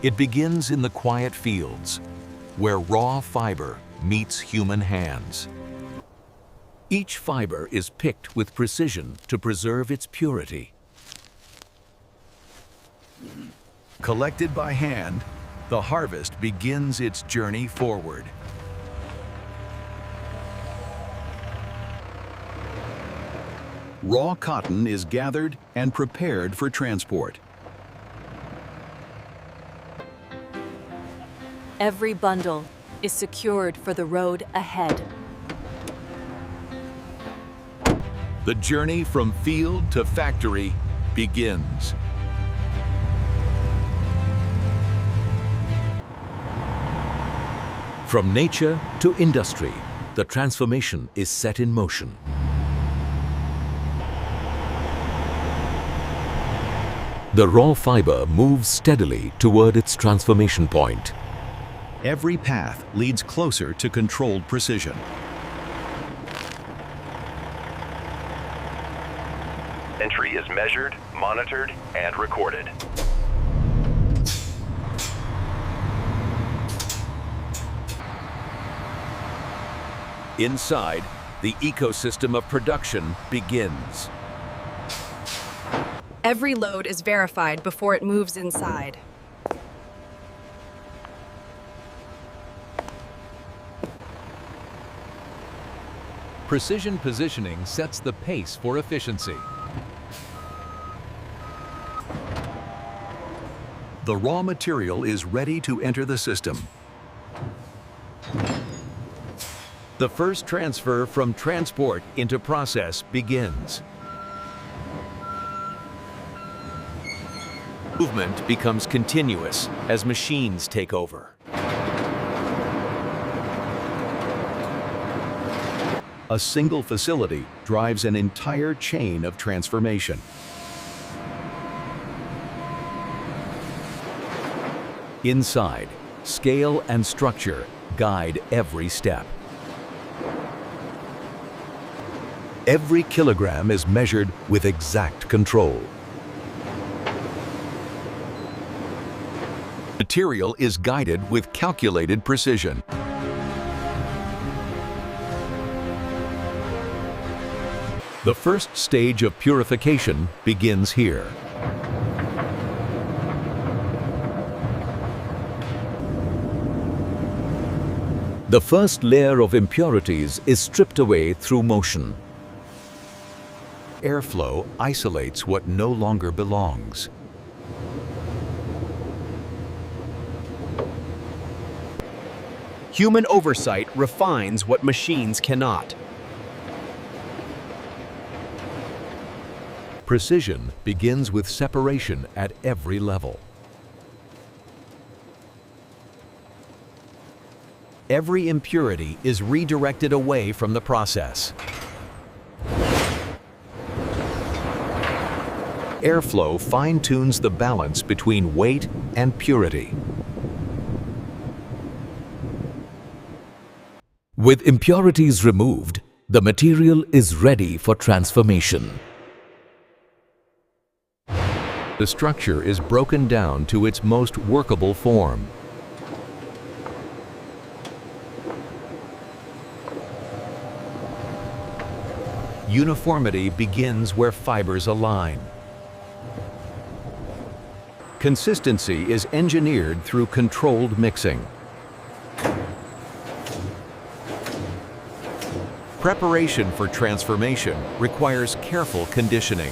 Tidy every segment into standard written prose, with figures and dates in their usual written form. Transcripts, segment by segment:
It begins in the quiet fields, where raw fiber meets human hands. Each fiber is picked with precision to preserve its purity. Collected by hand, the harvest begins its journey forward. Raw cotton is gathered and prepared for transport. Every bundle is secured for the road ahead. The journey from field to factory begins. From nature to industry, the transformation is set in motion. The raw fiber moves steadily toward its transformation point. Every path leads closer to controlled precision. Entry is measured, monitored, and recorded. Inside, the ecosystem of production begins. Every load is verified before it moves inside. Precision positioning sets the pace for efficiency. The raw material is ready to enter the system. The first transfer from transport into process begins. Movement becomes continuous as machines take over. A single facility drives an entire chain of transformation. Inside, scale and structure guide every step. Every kilogram is measured with exact control. Material is guided with calculated precision. The first stage of purification begins here. The first layer of impurities is stripped away through motion. Airflow isolates what no longer belongs. Human oversight refines what machines cannot. Precision begins with separation at every level. Every impurity is redirected away from the process. Airflow fine-tunes the balance between weight and purity. With impurities removed, the material is ready for transformation. The structure is broken down to its most workable form. Uniformity begins where fibers align. Consistency is engineered through controlled mixing. Preparation for transformation requires careful conditioning.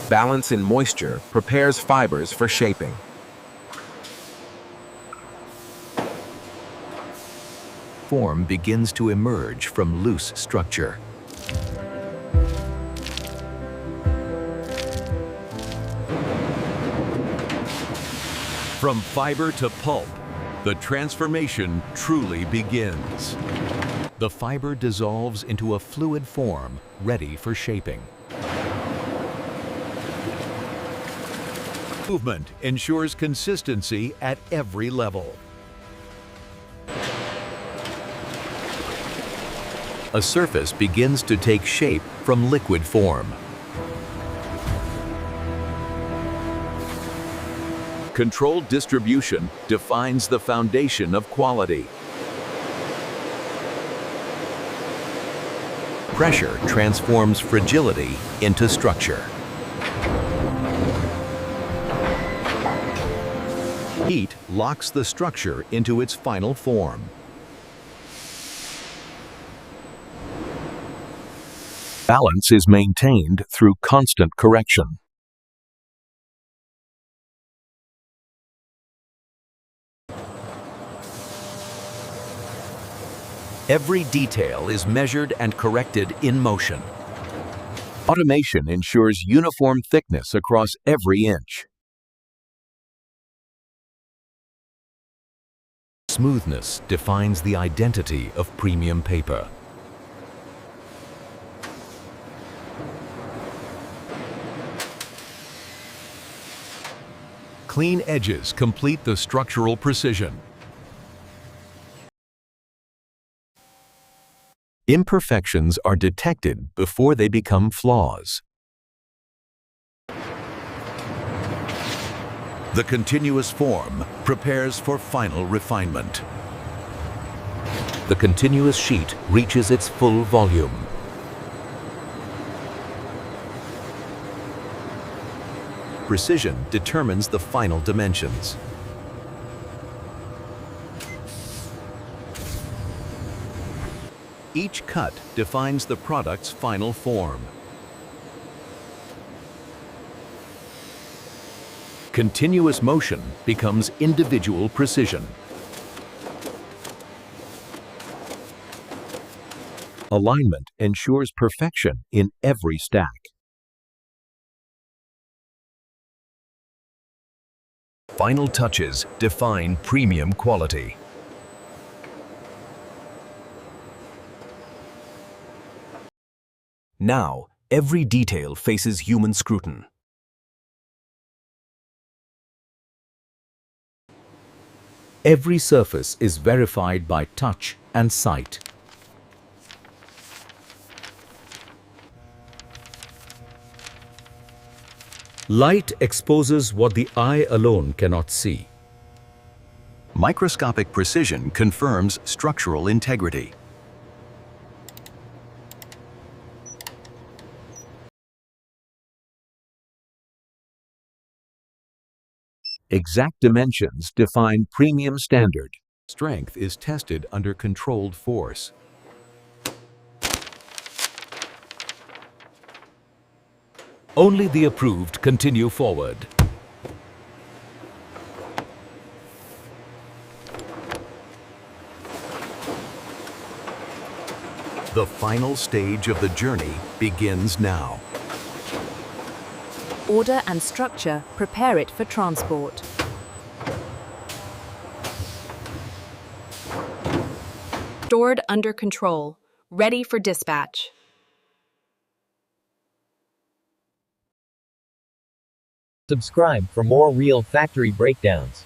Balance in moisture prepares fibers for shaping. Form begins to emerge from loose structure. From fiber to pulp, the transformation truly begins. The fiber dissolves into a fluid form ready for shaping. Movement ensures consistency at every level. A surface begins to take shape from liquid form. Controlled distribution defines the foundation of quality. Pressure transforms fragility into structure. Heat locks the structure into its final form. Balance is maintained through constant correction. Every detail is measured and corrected in motion. Automation ensures uniform thickness across every inch. Smoothness defines the identity of premium paper. Clean edges complete the structural precision. Imperfections are detected before they become flaws. The continuous form prepares for final refinement. The continuous sheet reaches its full volume. Precision determines the final dimensions. Each cut defines the product's final form. Continuous motion becomes individual precision. Alignment ensures perfection in every stack. Final touches define premium quality. Now, every detail faces human scrutiny. Every surface is verified by touch and sight. Light exposes what the eye alone cannot see. Microscopic precision confirms structural integrity. Exact dimensions define premium standard. Strength is tested under controlled force. Only the approved continue forward. The final stage of the journey begins now. Order and structure prepare it for transport. Stored under control, ready for dispatch. Subscribe for more real factory breakdowns.